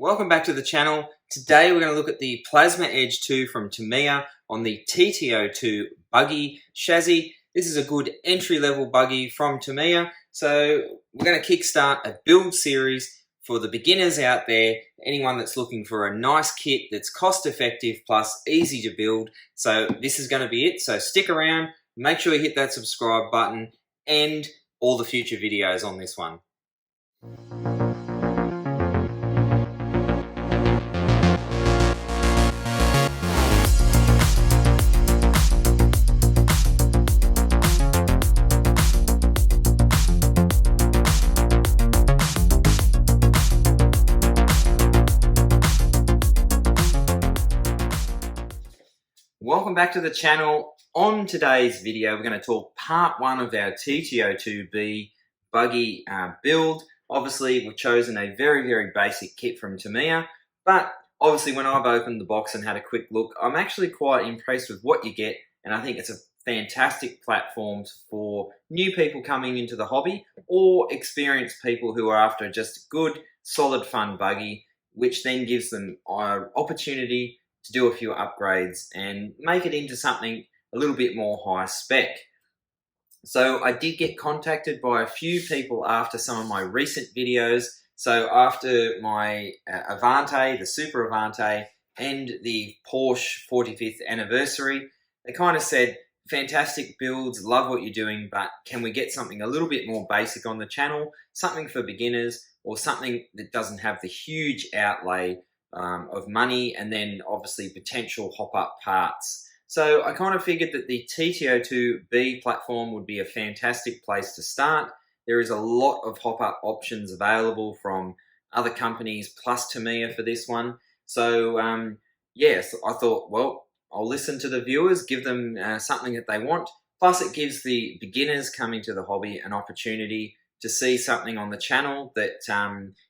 Welcome back to the channel. Today we're going to look at the Plasma Edge 2 from Tamiya on the TT02 Buggy chassis. This is a good entry-level buggy from Tamiya. So we're going to kickstart a build series for the beginners out there, anyone that's looking for a nice kit that's cost-effective plus easy to build. So this is going to be it. So stick around, make sure you hit that subscribe button and all the future videos on this one. Welcome back to the channel. On today's video, we're going to talk part one of our TT02B Buggy build. Obviously, we've chosen a very basic kit from Tamiya, but obviously when I've opened the box and had a quick look, I'm actually quite impressed with what you get, and I think it's a fantastic platform for new people coming into the hobby or experienced people who are after just a good, solid, fun buggy, which then gives them opportunity to do a few upgrades and make it into something a little bit more high spec. So I did get contacted by a few people after some of my recent videos. So after my Avante, the Super Avante, and the Porsche 45th anniversary, they kind of said, fantastic builds, love what you're doing, but can we get something a little bit more basic on the channel, something for beginners, or something that doesn't have the huge outlay of money, and then obviously potential hop-up parts. So I kind of figured that the TT02B platform would be a fantastic place to start. There is a lot of hop-up options available from other companies plus Tamiya for this one. So yes, I thought, well, I'll listen to the viewers, give them something that they want. Plus it gives the beginners coming to the hobby an opportunity to see something on the channel that,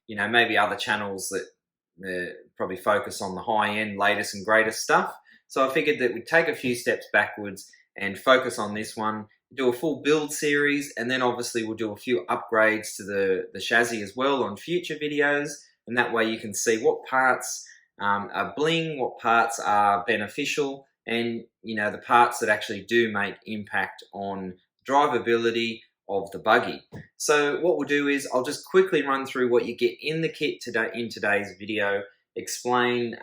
you know, maybe other channels that probably focus on the high-end, latest and greatest stuff. So I figured that we'd take a few steps backwards and focus on this one, do a full build series, and then obviously we'll do a few upgrades to the chassis as well on future videos, and that way you can see what parts are bling, what parts are beneficial, and you know, the parts that actually do make impact on drivability of the buggy. So what we'll do is I'll just quickly run through what you get in the kit today in today's video, explain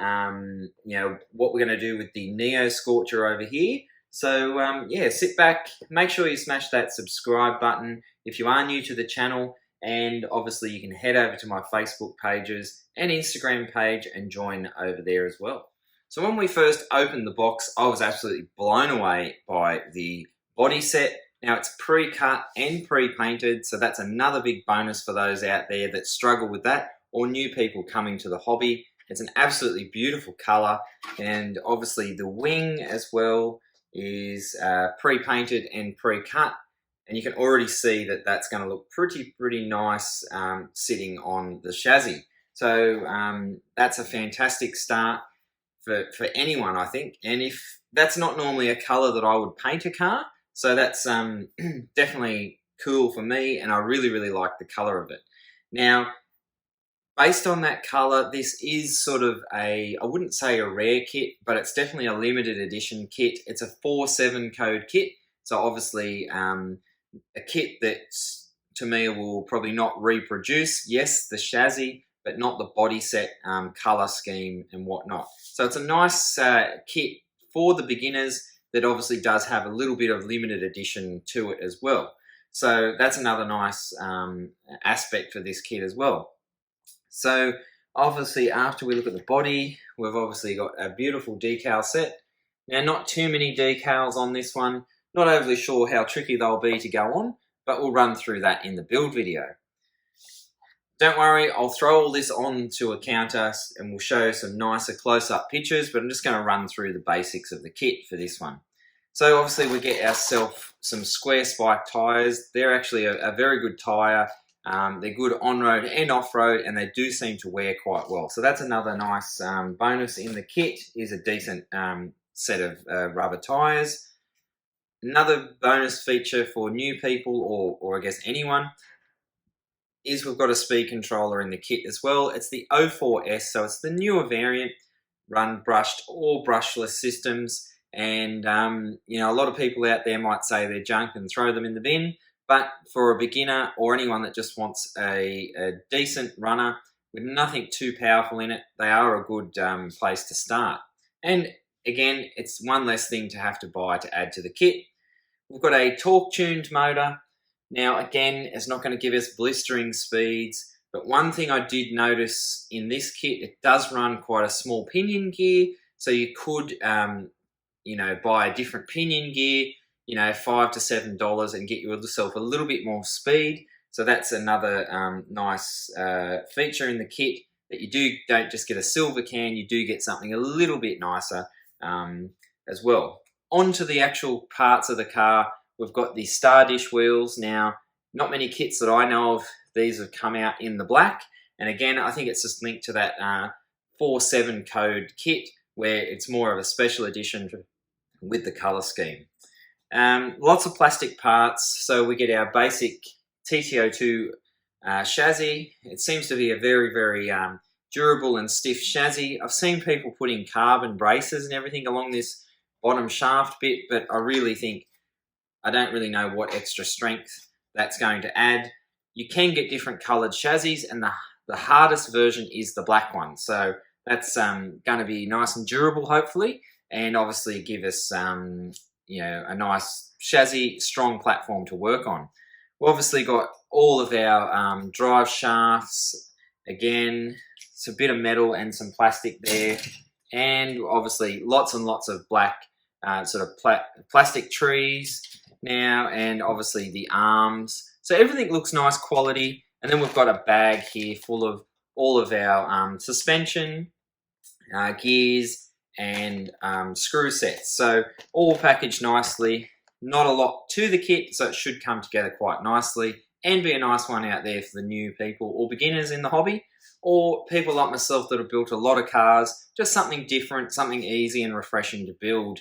you know, what we're going to do with the Neo Scorcher over here. So yeah, sit back, make sure you smash that subscribe button if you are new to the channel, and obviously you can head over to my Facebook pages and Instagram page and join over there as well. So when we first opened the box, I was absolutely blown away by the body set. Now it's pre-cut and pre-painted, so that's another big bonus for those out there that struggle with that, or new people coming to the hobby. It's an absolutely beautiful color, and obviously the wing as well is pre-painted and pre-cut, and you can already see that that's going to look pretty nice sitting on the chassis. So that's a fantastic start for anyone, I think, and if that's not normally a color that I would paint a car, so that's definitely cool for me, and I really like the color of it. Now, based on that color, this is sort of a, I wouldn't say a rare kit, but it's definitely a limited edition kit. It's a 4.7 code kit, so obviously a kit that Tamiya will probably not reproduce. Yes, the chassis, but not the body set, color scheme and whatnot. So it's a nice kit for the beginners that obviously does have a little bit of limited edition to it as well. So that's another nice aspect for this kit as well. So obviously after we look at the body, we've obviously got a beautiful decal set. Now, not too many decals on this one. Not overly sure how tricky they'll be to go on, but we'll run through that in the build video. Don't worry, I'll throw all this onto a counter and we'll show some nicer close-up pictures, but I'm just going to run through the basics of the kit for this one. So obviously we get ourselves some square spike tyres. They're actually a very good tyre. They're good on-road and off-road, and they do seem to wear quite well. So that's another nice bonus in the kit, is a decent set of rubber tyres. Another bonus feature for new people, or I guess anyone, is we've got a speed controller in the kit as well. It's the 04S, so it's the newer variant, run brushed or brushless systems. And you know, a lot of people out there might say they're junk and throw them in the bin, but for a beginner or anyone that just wants a decent runner with nothing too powerful in it, they are a good place to start. And again, it's one less thing to have to buy to add to the kit. We've got a torque-tuned motor. Now, again, it's not going to give us blistering speeds, but one thing I did notice in this kit, it does run quite a small pinion gear, so you could, you know, buy a different pinion gear, you know, $5 to $7 and get yourself a little bit more speed. So that's another nice feature in the kit, that you don't just get a silver can, you do get something a little bit nicer as well. Onto the actual parts of the car, we've got the Stardish wheels. Now, not many kits that I know of, these have come out in the black. And again, I think it's just linked to that 47 code kit, where it's more of a special edition with the color scheme. Lots of plastic parts. So we get our basic TT02 chassis. It seems to be a very, very durable and stiff chassis. I've seen people putting carbon braces and everything along this bottom shaft bit, but I really think, I don't really know what extra strength that's going to add. You can get different colored chassis, and the hardest version is the black one. So that's going to be nice and durable, hopefully, and obviously give us you know, a nice chassis, strong platform to work on. We've obviously got all of our drive shafts. Again, it's a bit of metal and some plastic there, and obviously lots and lots of black sort of plastic trees now, and obviously the arms. So everything looks nice quality. And then we've got a bag here full of all of our suspension, gears, and screw sets. So all packaged nicely. Not a lot to the kit, so it should come together quite nicely and be a nice one out there for the new people or beginners in the hobby, or people like myself that have built a lot of cars. Just something different, something easy and refreshing to build,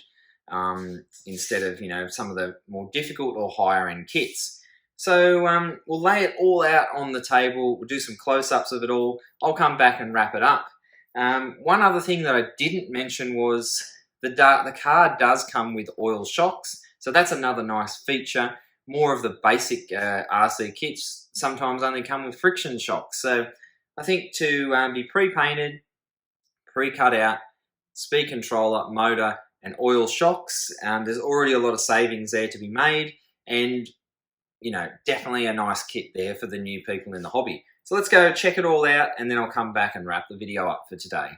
instead of, you know, some of the more difficult or higher end kits. So we'll lay it all out on the table. We'll do some close-ups of it all. I'll come back and wrap it up. One other thing that I didn't mention was the car does come with oil shocks. So that's another nice feature. More of the basic RC kits sometimes only come with friction shocks. So I think to be pre-painted, pre-cut out, speed controller, motor, and oil shocks, there's already a lot of savings there to be made, and you know, definitely a nice kit there for the new people in the hobby. So let's go check it all out, and then I'll come back and wrap the video up for today.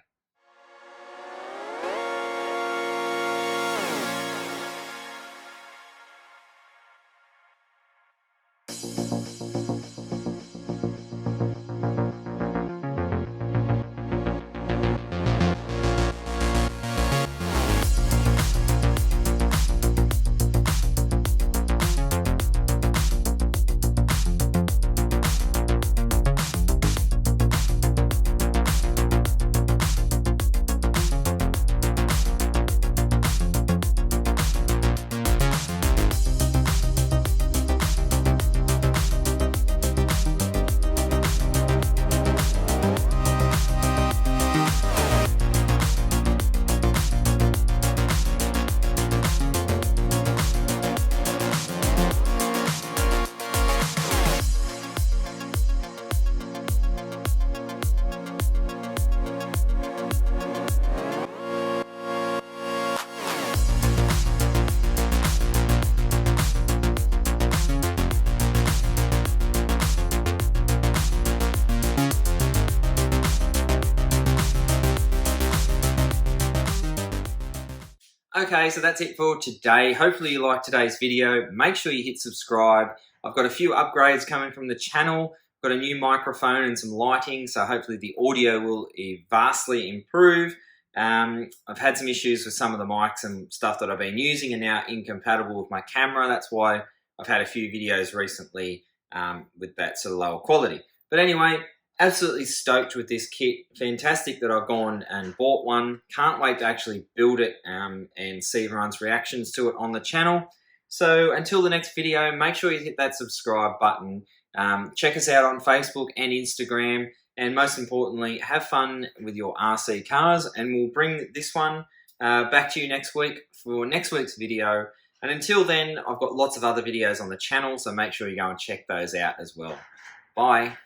Okay, so that's it for today. Hopefully you liked today's video. Make sure you hit subscribe. I've got a few upgrades coming from the channel. I've got a new microphone and some lighting, so hopefully the audio will vastly improve. I've had some issues with some of the mics and stuff that I've been using are now incompatible with my camera. That's why I've had a few videos recently with that sort of lower quality. But anyway, absolutely stoked with this kit. Fantastic that I've gone and bought one. Can't wait to actually build it and see everyone's reactions to it on the channel. So until the next video, make sure you hit that subscribe button. Check us out on Facebook and Instagram, and most importantly, have fun with your RC cars, and we'll bring this one back to you next week for next week's video. And until then, I've got lots of other videos on the channel, so make sure you go and check those out as well. Bye.